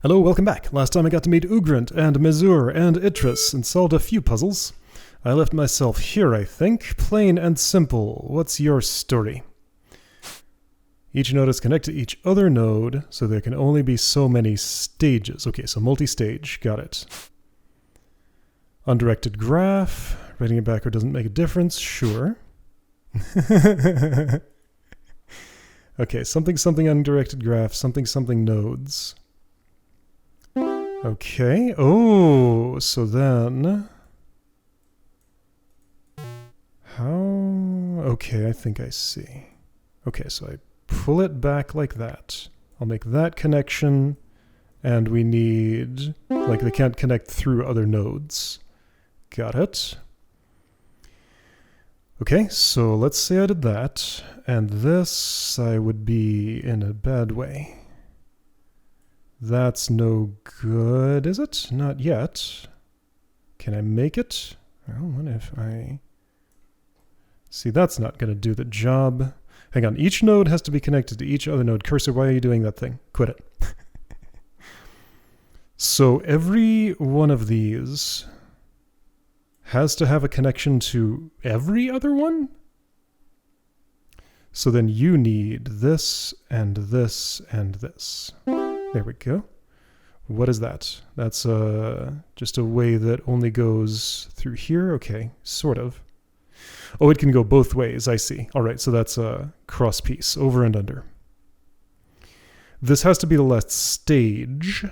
Hello, welcome back. Last time I got to meet Ugrant and Mezur and Itris and solved a few puzzles. I left myself here, I think. Plain and simple. What's your story? Each node is connected to each other node, so there can only be so many stages. Okay, so multi-stage. Got it. Undirected graph. Writing it backward doesn't make a difference. Sure. Okay, something undirected graph, something nodes. Okay. Oh, so then... How... Okay, I think I see. Okay, so I pull it back like that. I'll make that connection, and we need... Like, they can't connect through other nodes. Got it. Okay, so let's say I did that, and this I would be in a bad way. That's no good, is it? Not yet. Can I make it? Well, what if I... See, that's not going to do the job. Hang on, each node has to be connected to each other node. Cursor, why are you doing that thing? Quit it. So every one of these has to have a connection to every other one? So then you need this and this and this. There we go. What is that? That's just a way that only goes through here? Okay, sort of. Oh, it can go both ways, I see. All right, so that's a cross piece, over and under. This has to be the last stage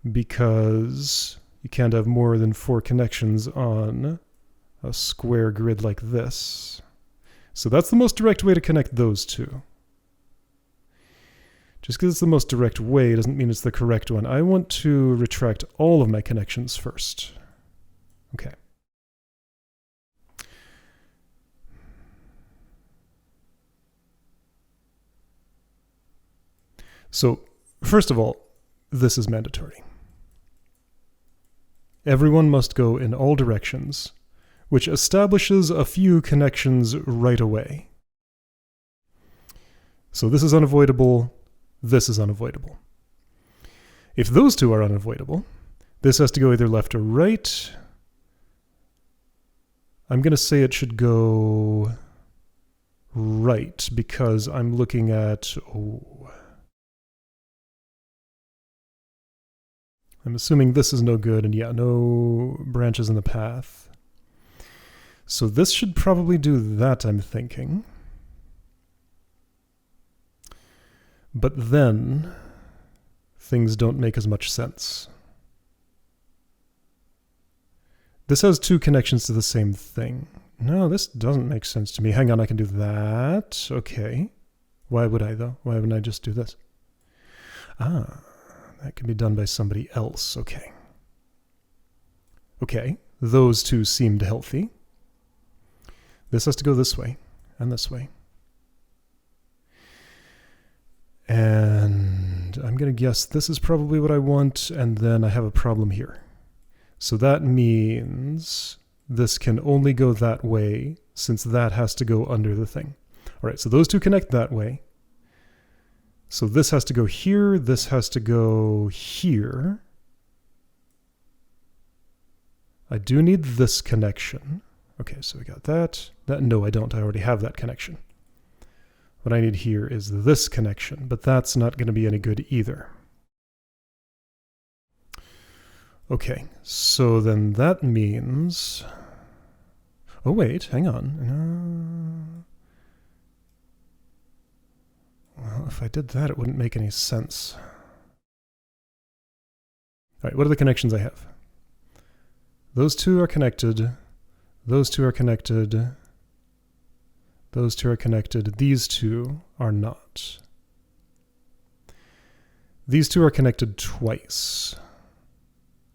because you can't have more than 4 connections on a square grid like this. So that's the most direct way to connect those two. Just because it's the most direct way doesn't mean it's the correct one. I want to retract all of my connections first. Okay. So, first of all, this is mandatory. Everyone must go in all directions, which establishes a few connections right away. So this is unavoidable. This is unavoidable. If those two are unavoidable, this has to go either left or right. I'm going to say it should go right because I'm looking at... Oh, I'm assuming this is no good, and yeah, no branches in the path. So this should probably do that, I'm thinking. But then, things don't make as much sense. This has 2 connections to the same thing. No, this doesn't make sense to me. Hang on, I can do that. Okay. Why would I, though? Why wouldn't I just do this? Ah, that can be done by somebody else. Okay. Okay, those 2 seemed healthy. This has to go this way, and this way. And I'm going to guess this is probably what I want, and then I have a problem here. So that means this can only go that way, since that has to go under the thing. All right, so those 2 connect that way. So this has to go here, this has to go here. I do need this connection. Okay, so we got that. No, I don't. I already have that connection. What I need here is this connection, but that's not going to be any good either. Okay, so then that means... Oh wait, hang on. Well, if I did that, it wouldn't make any sense. All right, what are the connections I have? Those 2 are connected. Those 2 are connected. Those 2 are connected. These 2 are not. These 2 are connected twice.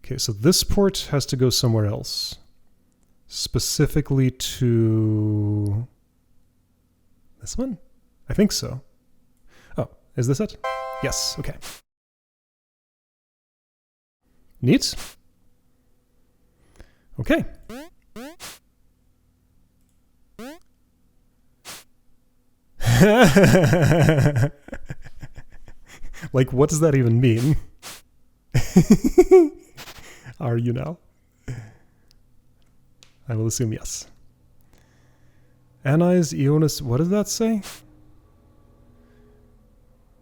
Okay, so this port has to go somewhere else. Specifically to... this one? I think so. Oh, is this it? Yes, okay. Neat. Okay. Like, what does that even mean? Are you now? I will assume yes. Anais Ionis, what does that say?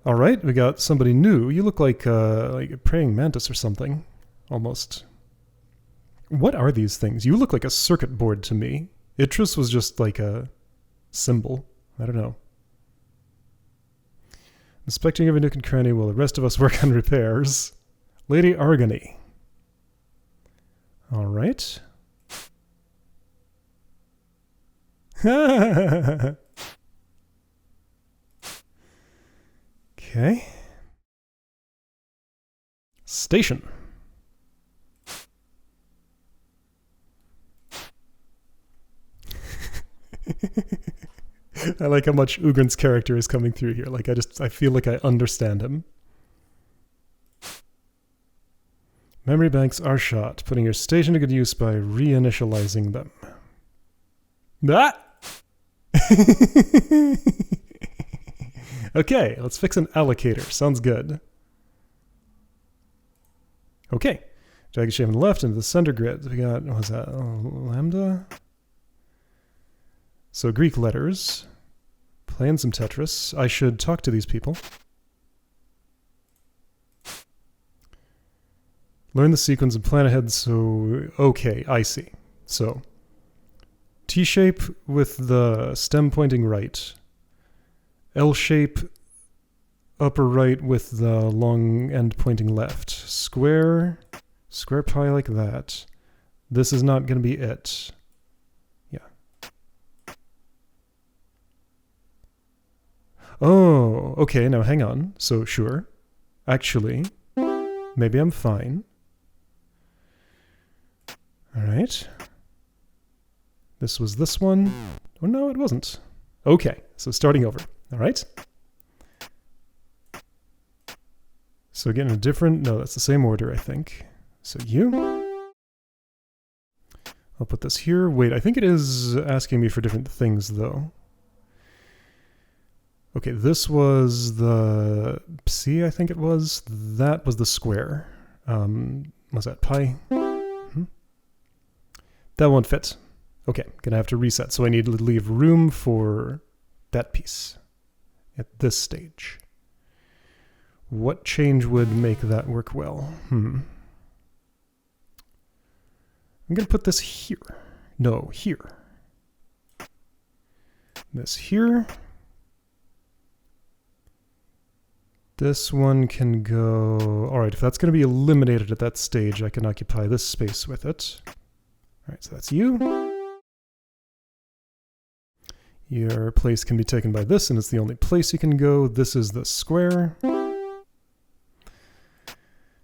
Alright, we got somebody new. You look like a praying mantis or something. Almost. What are these things? You look like a circuit board to me. Itris was just like a symbol. I don't know. Inspecting every nook and cranny while the rest of us work on repairs. Lady Argony. Alright. Okay. Station. I like how much Ugrin's character is coming through here. Like, I feel like I understand him. Memory banks are shot, putting your station to good use by reinitializing them. Ah! Okay, let's fix an allocator. Sounds good. Okay. Drag a shape on the left into the center grid. We got, what was that? Lambda? So Greek letters. Playing some Tetris. I should talk to these people. Learn the sequence and plan ahead, so... Okay, I see. So, T-shape with the stem pointing right. L-shape upper right with the long end pointing left. Square pi like that. This is not going to be it. Yeah. Oh, okay, now hang on. So, sure. Actually, maybe I'm fine. Alright. This was this one. Oh no, it wasn't. Okay, so starting over. Alright. So again, a different... No, that's the same order, I think. So you. I'll put this here. Wait, I think it is asking me for different things, though. Okay, this was the psi, I think it was. That was the square. Was that pi? That won't fit. Okay, gonna have to reset. So I need to leave room for that piece at this stage. What change would make that work well? I'm gonna put this here. No, here. This here. This one can go... Alright, if that's going to be eliminated at that stage, I can occupy this space with it. Alright, so that's you. Your place can be taken by this, and it's the only place you can go. This is the square.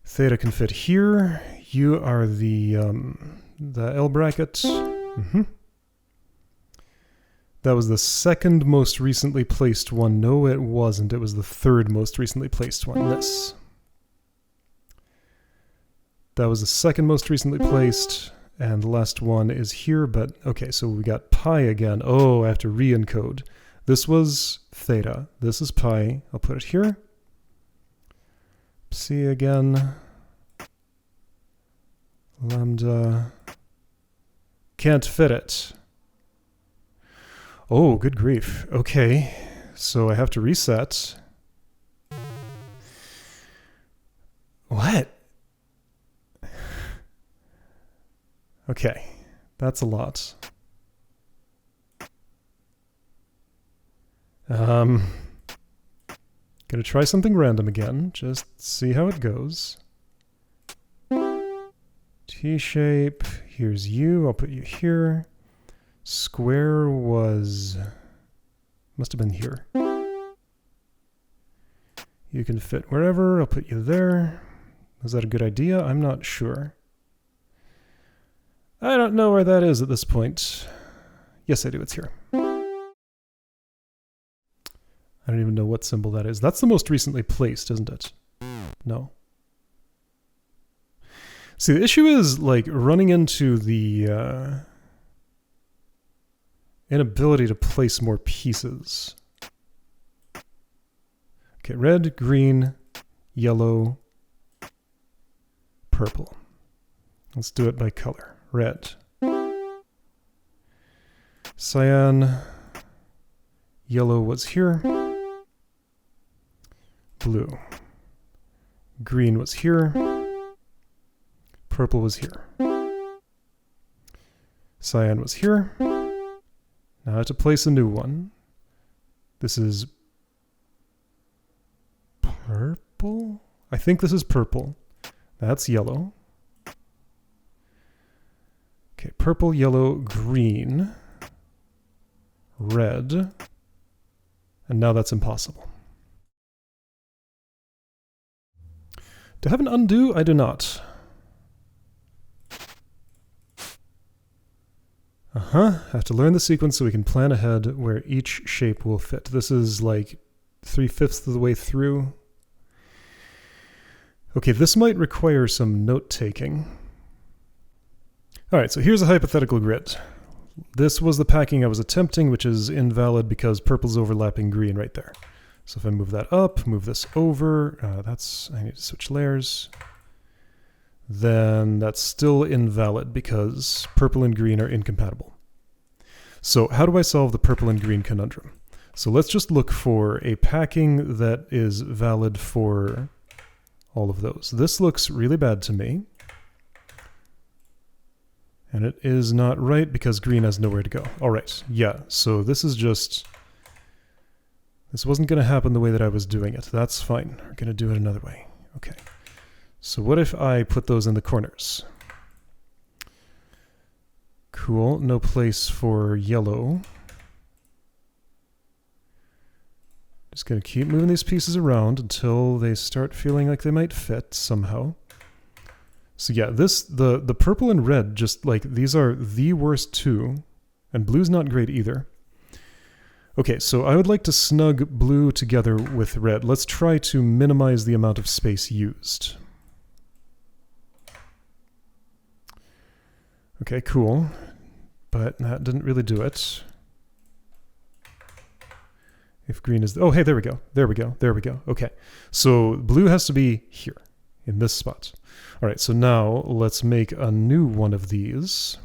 Theta can fit here. You are the L bracket. That was the second most recently placed one. No, it wasn't. It was the third most recently placed one. This. That was the second most recently placed, and the last one is here, but okay, so we got pi again. Oh, I have to re-encode. This was theta. This is pi. I'll put it here. Psi again. Lambda. Can't fit it. Oh, good grief. Okay, so I have to reset. What? Okay, that's a lot. Gonna try something random again, just see how it goes. T-shape, here's you, I'll put you here. Square was... must have been here. You can fit wherever, I'll put you there. Is that a good idea? I'm not sure. I don't know where that is at this point. Yes, I do, it's here. I don't even know what symbol that is. That's the most recently placed, isn't it? No. See, the issue is, like, running into the inability to place more pieces. Okay, red, green, yellow, purple. Let's do it by color. Red. Cyan, yellow was here. Blue. Green was here. Purple was here. Cyan was here. Now I have to place a new one. This is purple? I think this is purple. That's yellow. Okay, purple, yellow, green, red, and now that's impossible. Do I have an undo? I do not. I have to learn the sequence so we can plan ahead where each shape will fit. This is like 3/5 of the way through. Okay, this might require some note-taking. Alright, so here's a hypothetical grid. This was the packing I was attempting, which is invalid because purple's overlapping green right there. So if I move that up, move this over, I need to switch layers. Then that's still invalid because purple and green are incompatible. So how do I solve the purple and green conundrum? So let's just look for a packing that is valid for all of those. This looks really bad to me. And it is not right because green has nowhere to go. All right, yeah, so this is just... This wasn't going to happen the way that I was doing it. That's fine. We're going to do it another way. Okay. So what if I put those in the corners? Cool. No place for yellow. Just going to keep moving these pieces around until they start feeling like they might fit somehow. So yeah, the purple and red, just like these are the worst two, and blue's not great either. Okay, so I would like to snug blue together with red. Let's try to minimize the amount of space used. Okay, cool. But that didn't really do it. If green is... Oh, hey, there we go. There we go. There we go. Okay. So blue has to be here, in this spot. All right, so now let's make a new one of these.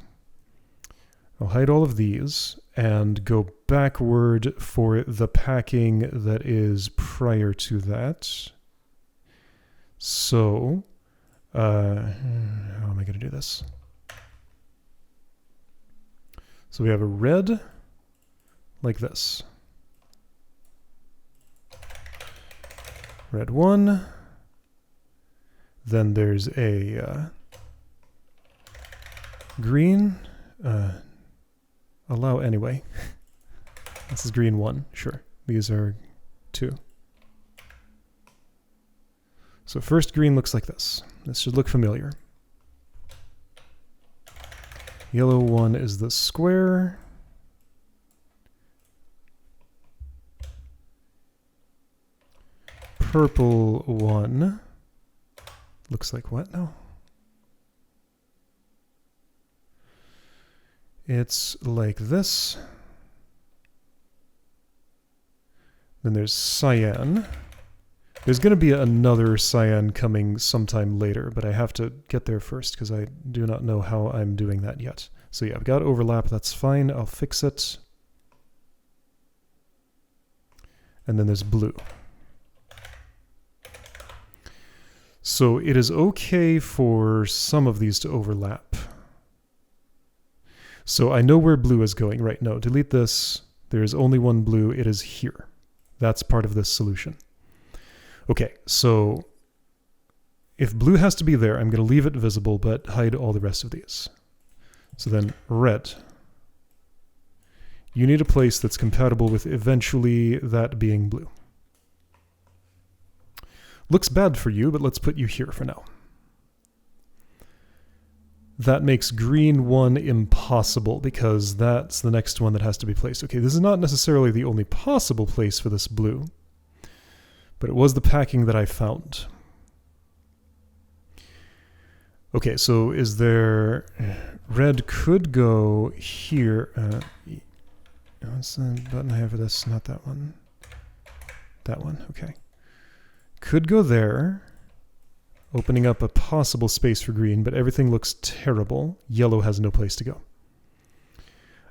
I'll hide all of these and go backward for the packing that is prior to that. So, how am I going to do this? So we have a red like this. Red 1. Then there's a green. Allow anyway. This is green 1, sure. These are 2. So first green looks like this. This should look familiar. Yellow 1 is the square. Purple 1 looks like what now? It's like this. Then there's cyan. There's going to be another cyan coming sometime later, but I have to get there first because I do not know how I'm doing that yet. So yeah, I've got overlap. That's fine. I'll fix it. And then there's blue. So it is okay for some of these to overlap. So I know where blue is going. Right, no, delete this. There is only one blue. It is here. That's part of this solution. Okay, so if blue has to be there, I'm going to leave it visible, but hide all the rest of these. So then red. You need a place that's compatible with eventually that being blue. Looks bad for you, but let's put you here for now. That makes green 1 impossible because that's the next one that has to be placed. Okay, this is not necessarily the only possible place for this blue, but it was the packing that I found. Okay, so is there... Red could go here. What's the button I have for this? Not that one. That one, okay. Could go there, opening up a possible space for green, but everything looks terrible. Yellow has no place to go.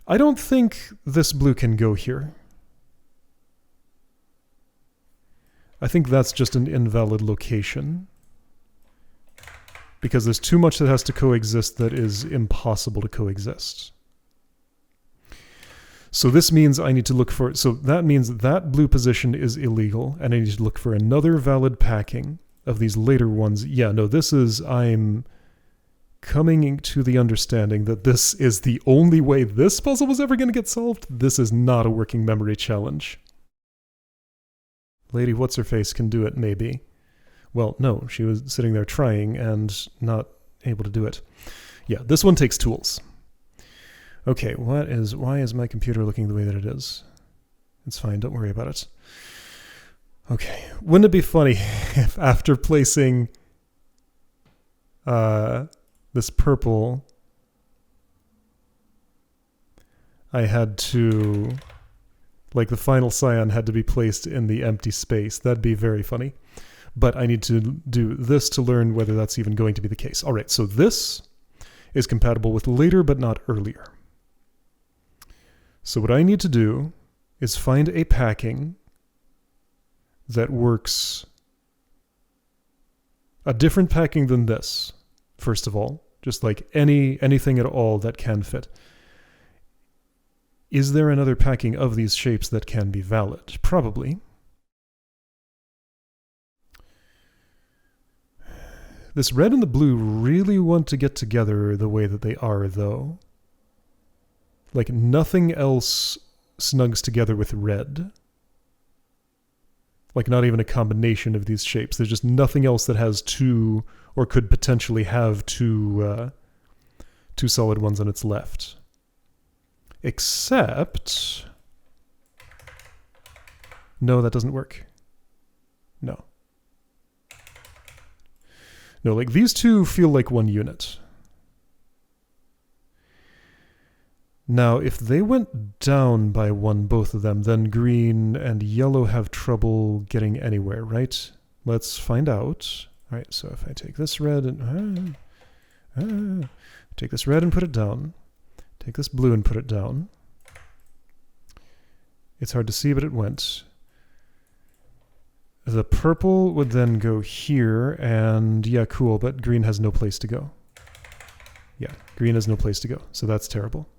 I don't think this blue can go here. I think that's just an invalid location, because there's too much that has to coexist that is impossible to coexist. So this means I need to look for, so that means that blue position is illegal, and I need to look for another valid packing of these later ones. Yeah, no, this is, I'm coming to the understanding that this is the only way this puzzle was ever going to get solved. This is not a working memory challenge. Lady What's-Her-Face can do it, maybe. Well, no, she was sitting there trying and not able to do it. Yeah, this one takes tools. Okay, why is my computer looking the way that it is? It's fine, don't worry about it. Okay, wouldn't it be funny if after placing this purple, I had to, like the final cyan had to be placed in the empty space. That'd be very funny. But I need to do this to learn whether that's even going to be the case. All right, so this is compatible with later but not earlier. So what I need to do is find a packing that works, a different packing than this, first of all, just like anything at all that can fit. Is there another packing of these shapes that can be valid? Probably. This red and the blue really want to get together the way that they are, though. Like, nothing else snugs together with red. Like, not even a combination of these shapes. There's just nothing else that has two, or could potentially have two solid ones on its left. Except... No, that doesn't work. No. No, like, these two feel like one unit. Now, if they went down by one, both of them, then green and yellow have trouble getting anywhere, right? Let's find out. All right, so if I take this red and... take this red and put it down. Take this blue and put it down. It's hard to see, but it went. The purple would then go here, and yeah, cool, but green has no place to go. Yeah, green has no place to go, so that's terrible.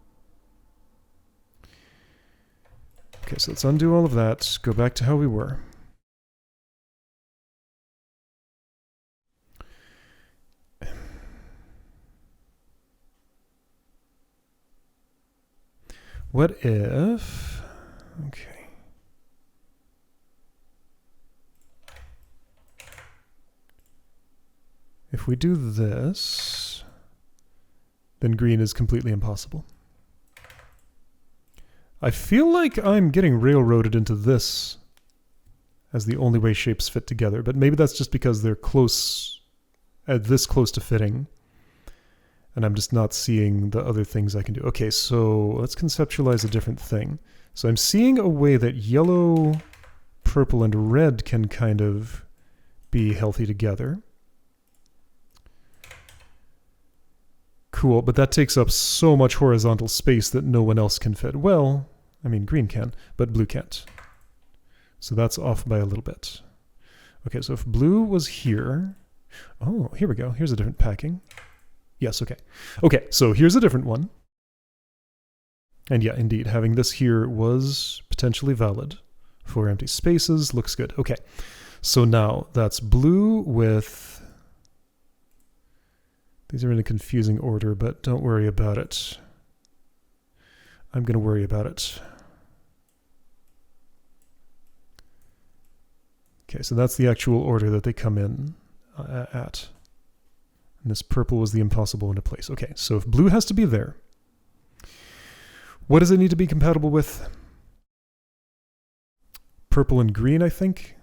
Okay, so let's undo all of that, go back to how we were. What if... Okay. If we do this, then green is completely impossible. I feel like I'm getting railroaded into this as the only way shapes fit together, but maybe that's just because they're close, this close to fitting, and I'm just not seeing the other things I can do. Okay, so let's conceptualize a different thing. So I'm seeing a way that yellow, purple, and red can kind of be healthy together. Cool, but that takes up so much horizontal space that no one else can fit. Well, I mean, green can, but blue can't. So that's off by a little bit. Okay, so if blue was here... Oh, here we go. Here's a different packing. Yes, okay. Okay, so here's a different one. And yeah, indeed, having this here was potentially valid for empty spaces. Looks good. Okay, so now that's blue with... These are in a confusing order, but don't worry about it. I'm going to worry about it. Okay, so that's the actual order that they come in at. And this purple was the impossible one to place. Okay, so if blue has to be there, what does it need to be compatible with? Purple and green, I think.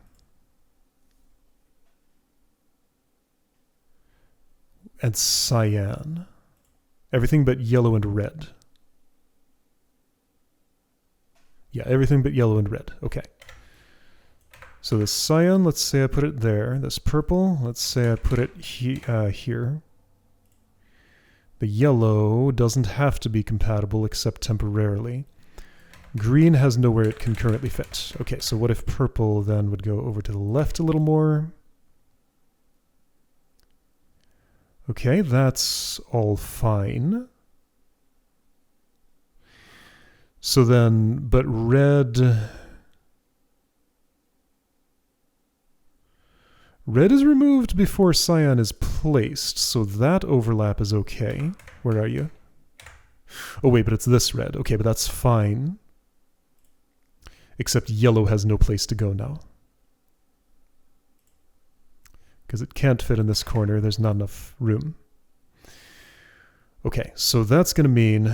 And cyan. Everything but yellow and red. Yeah, everything but yellow and red. Okay. So this cyan, let's say I put it there. This purple, let's say I put it here. The yellow doesn't have to be compatible except temporarily. Green has nowhere it can currently fit. Okay, so what if purple then would go over to the left a little more? Okay, that's all fine. So then, but red is removed before cyan is placed, so that overlap is okay. Where are you? Oh wait, but it's this red. Okay, but that's fine. Except yellow has no place to go now. Because it can't fit in this corner, there's not enough room. Okay, so that's going to mean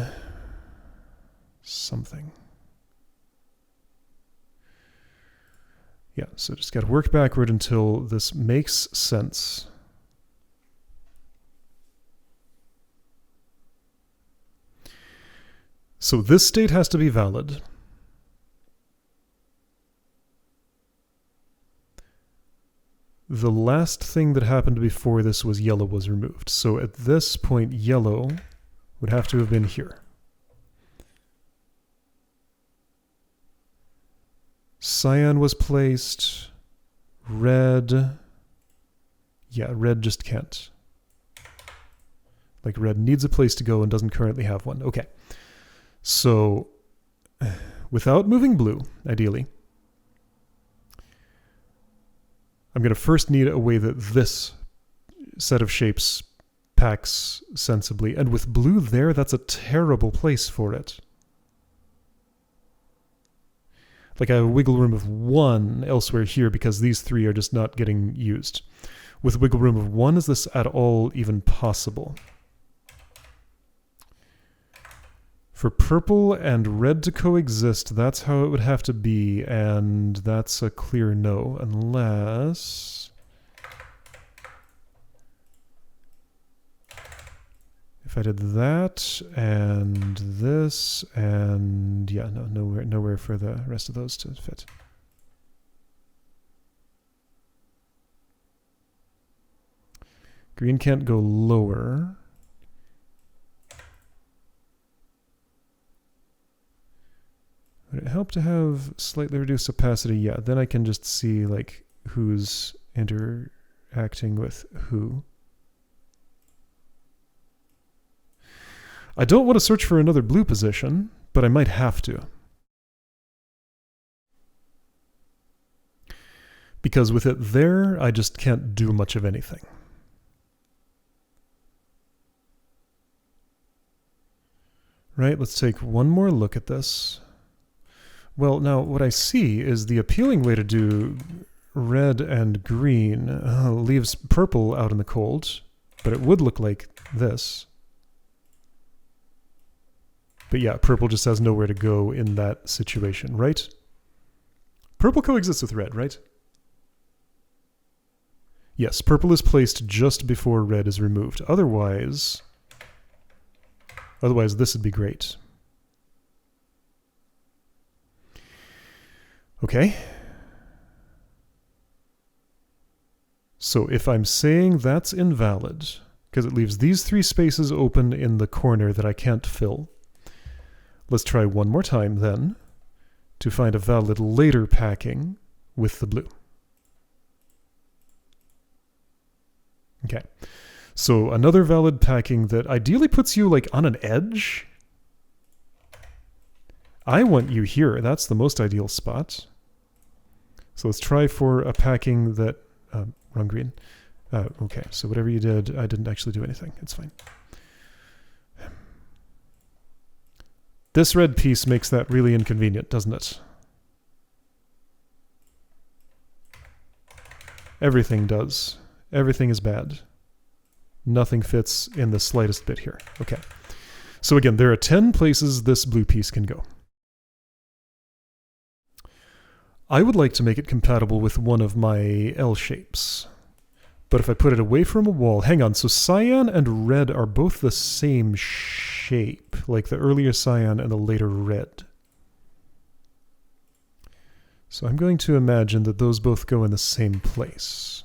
something. Yeah, so just got to work backward until this makes sense. So this state has to be valid. The last thing that happened before this was yellow was removed. So at this point, yellow would have to have been here. Cyan was placed. Red. Yeah, red just can't. Like red needs a place to go and doesn't currently have one. Okay. So without moving blue, ideally, I'm going to first need a way that this set of shapes packs sensibly. And with blue there, that's a terrible place for it. Like I have a wiggle room of 1 elsewhere here because these 3 are just not getting used. With a wiggle room of 1, is this at all even possible? For purple and red to coexist, that's how it would have to be, and that's a clear no, unless... if I did that, and this, and yeah, no, nowhere for the rest of those to fit. Green can't go lower. Would it help to have slightly reduced opacity? Yeah, then I can just see like who's interacting with who. I don't want to search for another blue position, but I might have to. Because with it there, I just can't do much of anything. Right, let's take one more look at this. Well, now what I see is the appealing way to do red and green leaves purple out in the cold, but it would look like this. But yeah, purple just has nowhere to go in that situation, right? Purple coexists with red, right? Yes, purple is placed just before red is removed. Otherwise this would be great. Okay. So if I'm saying that's invalid, because it leaves these 3 spaces open in the corner that I can't fill, let's try one more time then to find a valid later packing with the blue. Okay. So another valid packing that ideally puts you like on an edge. I want you here. That's the most ideal spot. So let's try for a packing that... wrong green. Okay, so whatever you did, I didn't actually do anything. It's fine. This red piece makes that really inconvenient, doesn't it? Everything does. Everything is bad. Nothing fits in the slightest bit here. Okay. So again, there are 10 places this blue piece can go. I would like to make it compatible with one of my L shapes. But if I put it away from a wall... Hang on, so cyan and red are both the same shape, like the earlier cyan and the later red. So I'm going to imagine that those both go in the same place,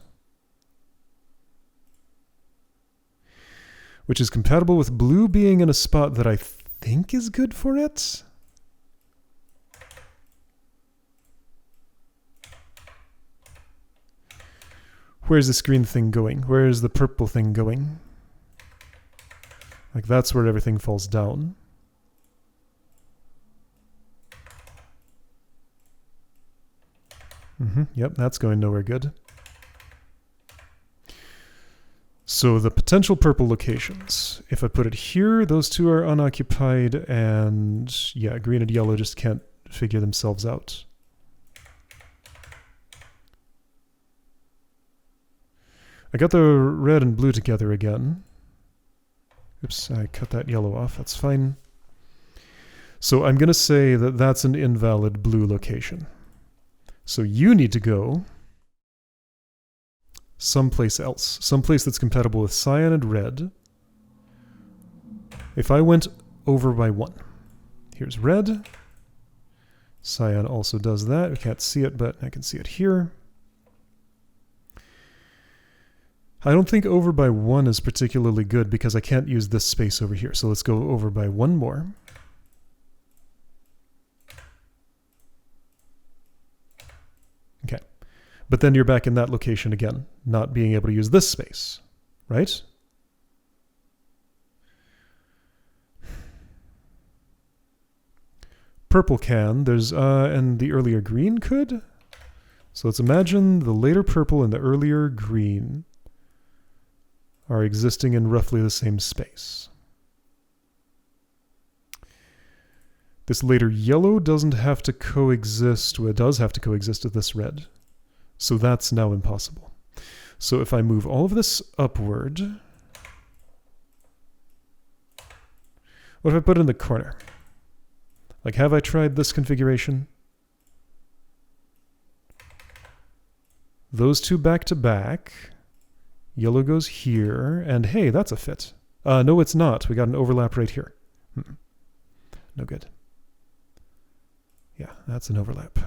which is compatible with blue being in a spot that I think is good for it. Where's this green thing going? Where is the purple thing going? Like, that's where everything falls down. Yep, that's going nowhere good. So the potential purple locations, if I put it here, those two are unoccupied, and yeah, green and yellow just can't figure themselves out. I got the red and blue together again. Oops, I cut that yellow off. That's fine. So I'm going to say that that's an invalid blue location. So you need to go someplace else. Someplace that's compatible with cyan and red. If I went over by 1. Here's red. Cyan also does that. We can't see it, but I can see it here. I don't think over by 1 is particularly good because I can't use this space over here. So let's go over by 1 more. Okay. But then you're back in that location again, not being able to use this space, right? Purple can, there's, and the earlier green could. So let's imagine the later purple and the earlier green are existing in roughly the same space. This later yellow doesn't have to coexist, well, it does have to coexist with this red. So that's now impossible. So if I move all of this upward, what if I put it in the corner? Like, have I tried this configuration? Those two back to back. Yellow goes here, and hey, that's a fit. No, it's not. We got an overlap right here. No good. Yeah, that's an overlap.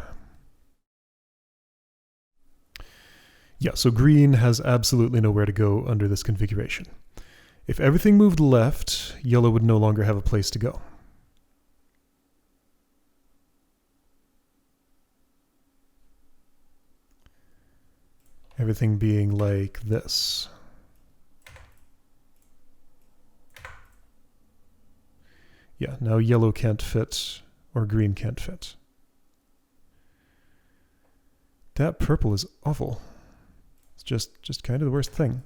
Yeah, so green has absolutely nowhere to go under this configuration. If everything moved left, yellow would no longer have a place to go. Everything being like this. Yeah, now yellow can't fit, or green can't fit. That purple is awful. It's just kind of the worst thing.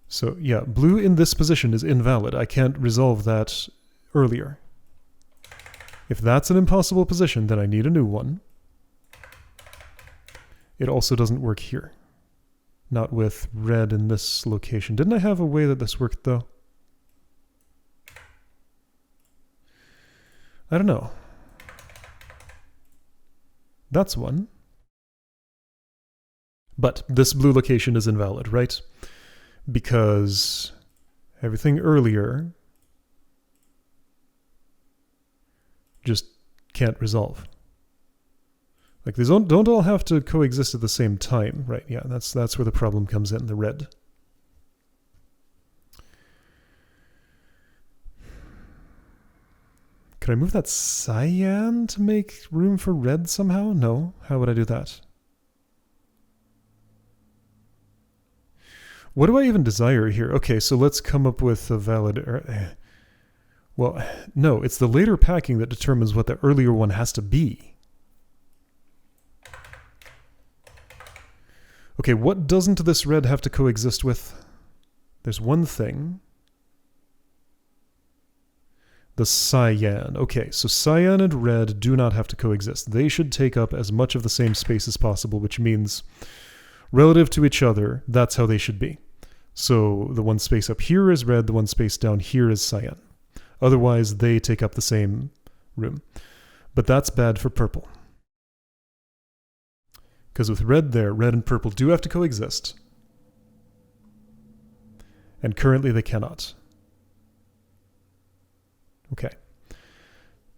So yeah, blue in this position is invalid. I can't resolve that earlier. If that's an impossible position, then I need a new one. It also doesn't work here. Not with red in this location. Didn't I have a way that this worked, though? I don't know. That's one. But this blue location is invalid, right? Because everything earlier just can't resolve. Like, these don't all have to coexist at the same time, right? Yeah, that's where the problem comes in, the red. Could I move that cyan to make room for red somehow? No. How would I do that? What do I even desire here? Okay, so let's come up with a valid... Well, no, it's the later packing that determines what the earlier one has to be. Okay, what doesn't this red have to coexist with? There's one thing. The cyan. Okay, so cyan and red do not have to coexist. They should take up as much of the same space as possible, which means relative to each other, that's how they should be. So the one space up here is red, the one space down here is cyan. Otherwise, they take up the same room. But that's bad for purple. Because with red there, red and purple do have to coexist. And currently they cannot. Okay.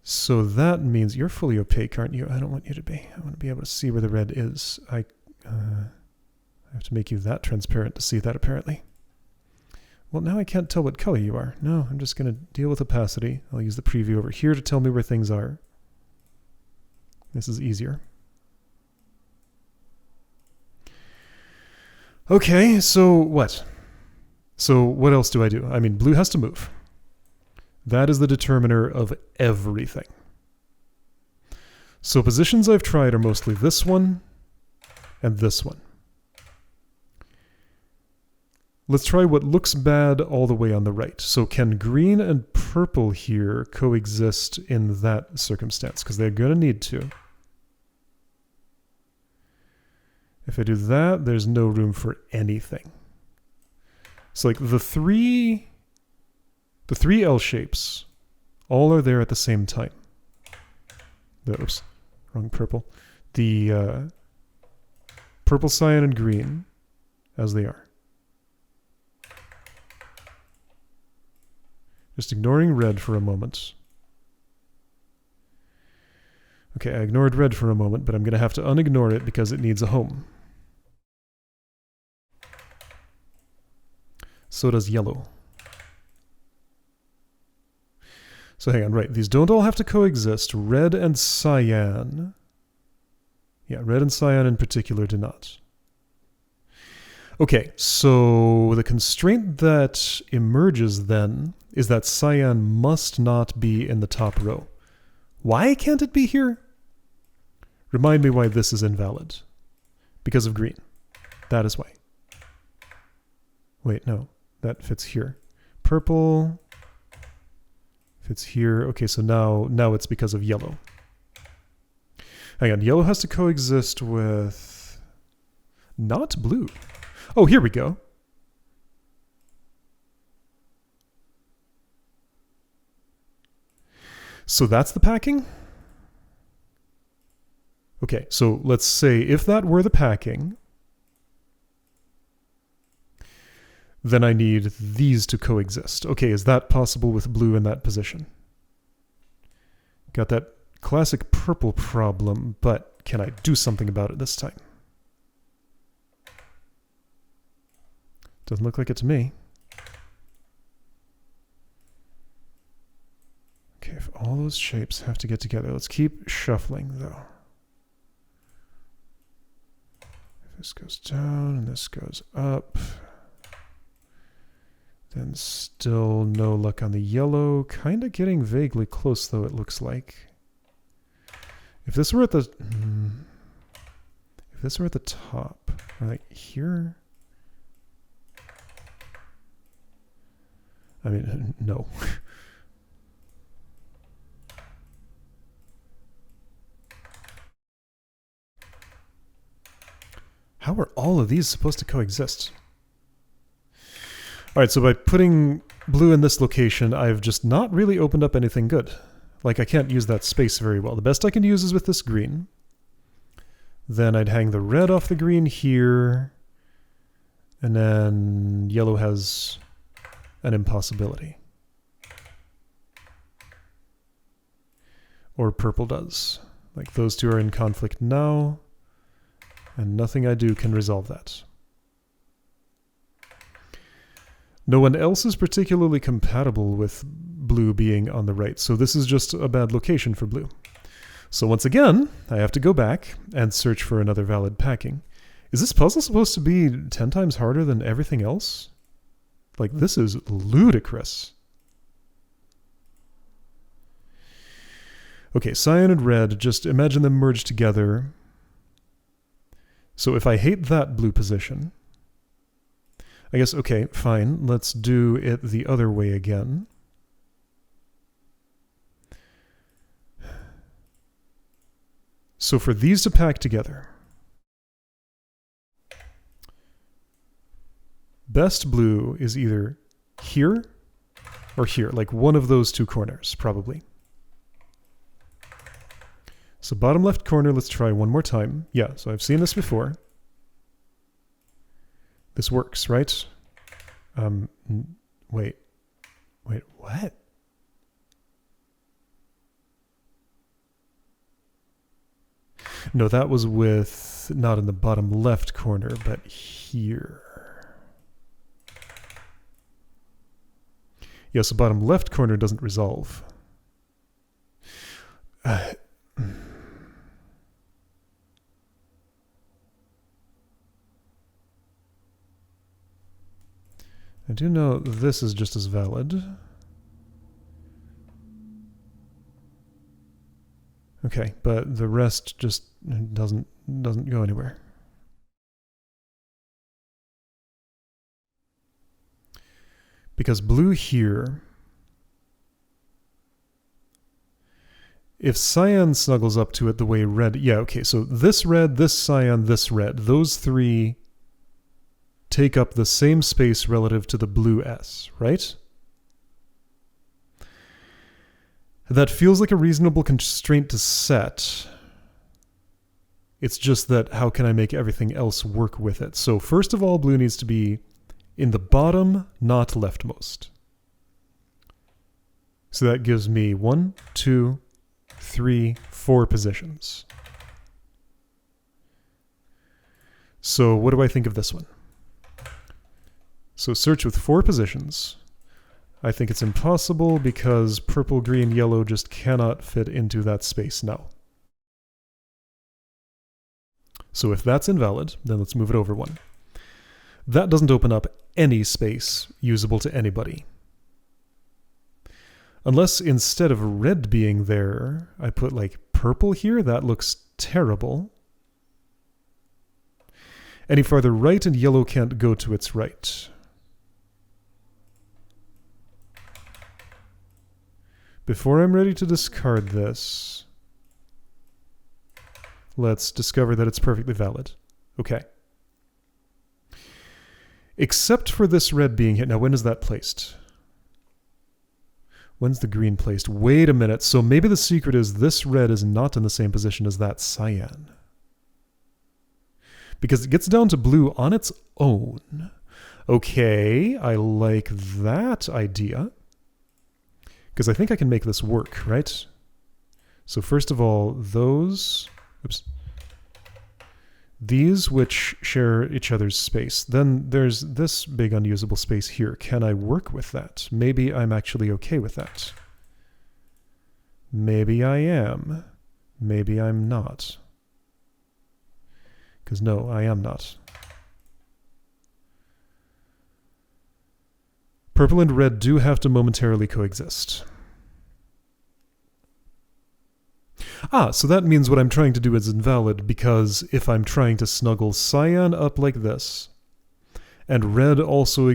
So that means you're fully opaque, aren't you? I don't want you to be. I want to be able to see where the red is. I have to make you that transparent to see that, apparently. Well, now I can't tell what color you are. No, I'm just going to deal with opacity. I'll use the preview over here to tell me where things are. This is easier. Okay, so what? So what else do I do? I mean, blue has to move. That is the determiner of everything. So positions I've tried are mostly this one and this one. Let's try what looks bad all the way on the right. So can green and purple here coexist in that circumstance? Because they're going to need to. If I do that, there's no room for anything. So like the three L shapes all are there at the same time. Oops, wrong purple. The purple, cyan, and green as they are. Just ignoring red for a moment. Okay, I ignored red for a moment, but I'm going to have to unignore it because it needs a home. So does yellow. So hang on, right, these don't all have to coexist. Red and cyan. Yeah, red and cyan in particular do not. Okay, so the constraint that emerges then is that cyan must not be in the top row. Why can't it be here? Remind me why this is invalid. Because of green. That is why. Wait, no. That fits here. Purple fits here. Okay, so now it's because of yellow. Hang on, yellow has to coexist with... not blue. Oh, here we go. So that's the packing? Okay, so let's say if that were the packing, then I need these to coexist. Okay, is that possible with blue in that position? Got that classic purple problem, but can I do something about it this time? Doesn't look like it to me. Okay, if all those shapes have to get together, let's keep shuffling though. If this goes down and this goes up, then still no luck on the yellow. Kind of getting vaguely close though, it looks like. If this were at the top, or like here, I mean, no. How are all of these supposed to coexist? All right, so by putting blue in this location, I've just not really opened up anything good. Like, I can't use that space very well. The best I can use is with this green. Then I'd hang the red off the green here. And then yellow has an impossibility. Or purple does. Like, those two are in conflict now. And nothing I do can resolve that. No one else is particularly compatible with blue being on the right, so this is just a bad location for blue. So once again, I have to go back and search for another valid packing. Is this puzzle supposed to be 10 times harder than everything else? Like, this is ludicrous. Okay, cyan and red, just imagine them merged together. So if I hate that blue position, I guess, okay, fine, let's do it the other way again. So for these to pack together, best blue is either here or here, like one of those two corners, probably. So bottom left corner, let's try one more time. Yeah, so I've seen this before. This works, right? Wait, what? No, that was with, not in the bottom left corner, but here. Yes, the bottom left corner doesn't resolve. I do know this is just as valid. Okay, but the rest just doesn't go anywhere. Because blue here, if cyan snuggles up to it the way red, yeah, okay, so this red, this cyan, this red, those three take up the same space relative to the blue S, right? That feels like a reasonable constraint to set. It's just that how can I make everything else work with it? So first of all, blue needs to be in the bottom, not leftmost. So that gives me 1, 2, 3, 4 positions. So what do I think of this one? So search with 4 positions. I think it's impossible because purple, green, yellow just cannot fit into that space now. So if that's invalid, then let's move it over 1. That doesn't open up any space usable to anybody. Unless instead of red being there, I put like purple here, that looks terrible. Any farther right and yellow can't go to its right. Before I'm ready to discard this, let's discover that it's perfectly valid. Okay. Except for this red being hit. Now, when is that placed? When's the green placed? Wait a minute. So maybe the secret is this red is not in the same position as that cyan. Because it gets down to blue on its own. Okay, I like that idea. Because I think I can make this work, right? So first of all, those... Oops. These which share each other's space. Then there's this big unusable space here. Can I work with that? Maybe I'm actually okay with that. Maybe I am. Maybe I'm not. Because no, I am not. Purple and red do have to momentarily coexist. So that means what I'm trying to do is invalid, because if I'm trying to snuggle cyan up like this, and red also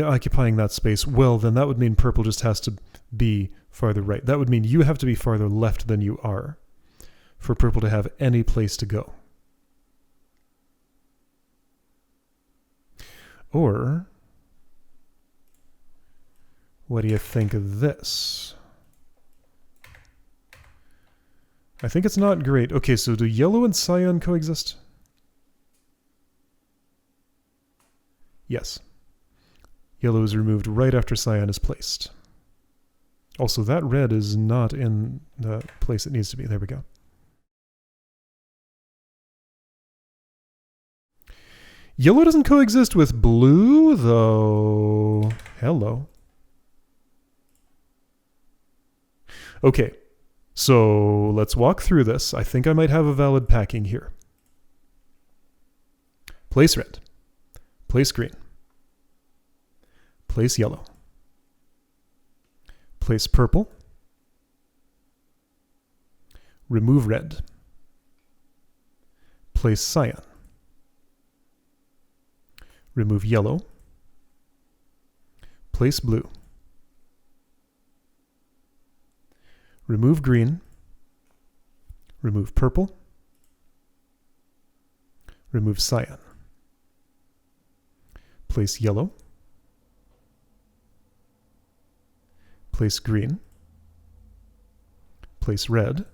occupying that space, well, then that would mean purple just has to be farther right. That would mean you have to be farther left than you are for purple to have any place to go. Or... what do you think of this? I think it's not great. Okay, so do yellow and cyan coexist? Yes. Yellow is removed right after cyan is placed. Also, that red is not in the place it needs to be. There we go. Yellow doesn't coexist with blue, though. Hello. Okay, so let's walk through this. I think I might have a valid packing here. Place red. Place green. Place yellow. Place purple. Remove red. Place cyan. Remove yellow. Place blue. Remove green. Remove purple. Remove cyan. Place yellow. Place green. Place red.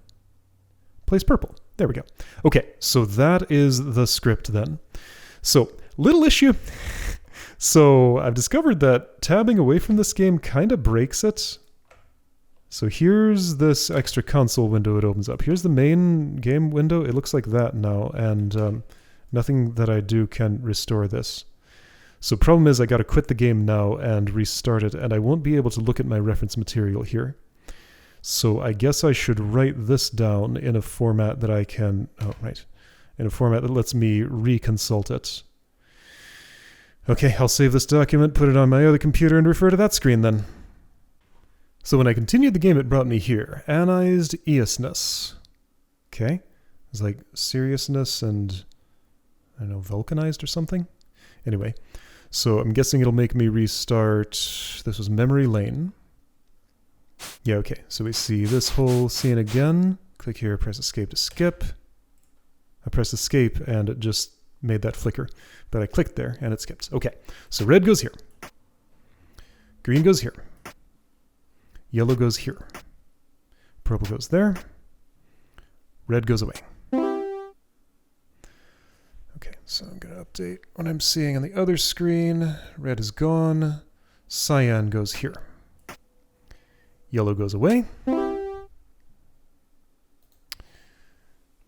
Place purple. There we go. Okay, so that is the script then. So, little issue. So, I've discovered that tabbing away from this game kind of breaks it. So here's this extra console window it opens up. Here's the main game window. It looks like that now, and nothing that I do can restore this. So problem is I got to quit the game now and restart it, and I won't be able to look at my reference material here. So I guess I should write this down in a format that I can... Oh, right. In a format that lets me reconsult it. Okay, I'll save this document, put it on my other computer, and refer to that screen then. So when I continued the game, it brought me here. Anized eousness. Okay. It's like seriousness and, I don't know, vulcanized or something? Anyway, so I'm guessing it'll make me restart. This was memory lane. Yeah, okay. So we see this whole scene again. Click here, press escape to skip. I pressed escape and it just made that flicker. But I clicked there and it skipped. Okay, so red goes here. Green goes here. Yellow goes here. Purple goes there. Red goes away. Okay, so I'm going to update what I'm seeing on the other screen. Red is gone. Cyan goes here. Yellow goes away.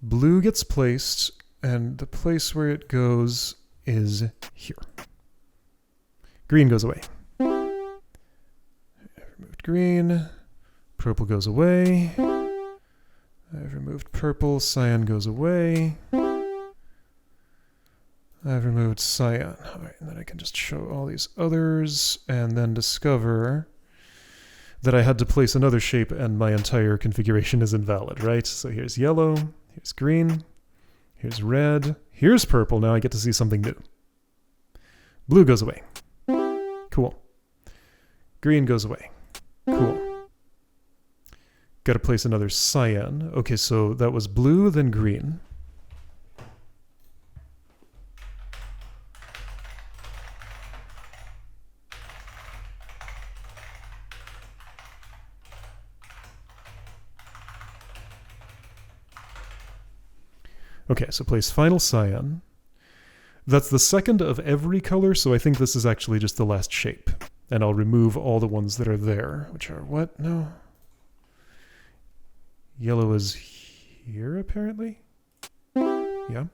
Blue gets placed, and the place where it goes is here. Green goes away. Green, purple goes away. I've removed purple, cyan goes away. I've removed cyan. All right, and then I can just show all these others and then discover that I had to place another shape and my entire configuration is invalid, right? So here's yellow, here's green, here's red, here's purple. Now I get to see something new. Blue goes away. Cool. Green goes away. Cool. Got to place another cyan. Okay, so that was blue, then green. Okay, so place final cyan. That's the second of every color, so I think this is actually just the last shape. And I'll remove all the ones that are there, which are what? No. Yellow is here, apparently? Yeah.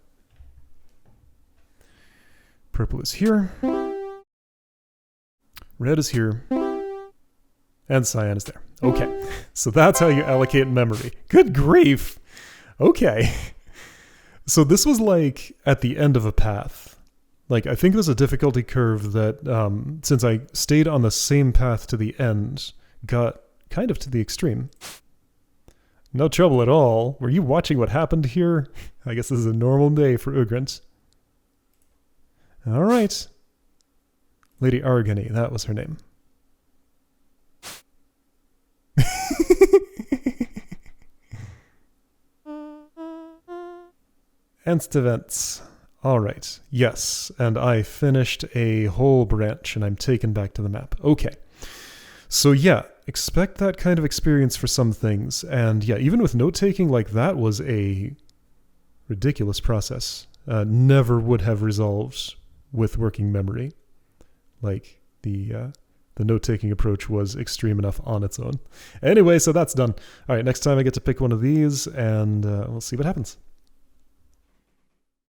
Purple is here. Red is here. And cyan is there. Okay, so that's how you allocate memory. Good grief! Okay. So this was like at the end of a path. Like, I think there's a difficulty curve that, since I stayed on the same path to the end, got kind of to the extreme. No trouble at all. Were you watching what happened here? I guess this is a normal day for Ugrant. All right. Lady Argony, that was her name. Enst events. All right. Yes, and I finished a whole branch, and I'm taken back to the map. Okay. So yeah, expect that kind of experience for some things. And yeah, even with note-taking, like that was a ridiculous process. Never would have resolved with working memory. Like the note-taking approach was extreme enough on its own. Anyway, so that's done. All right, next time I get to pick one of these, and we'll see what happens.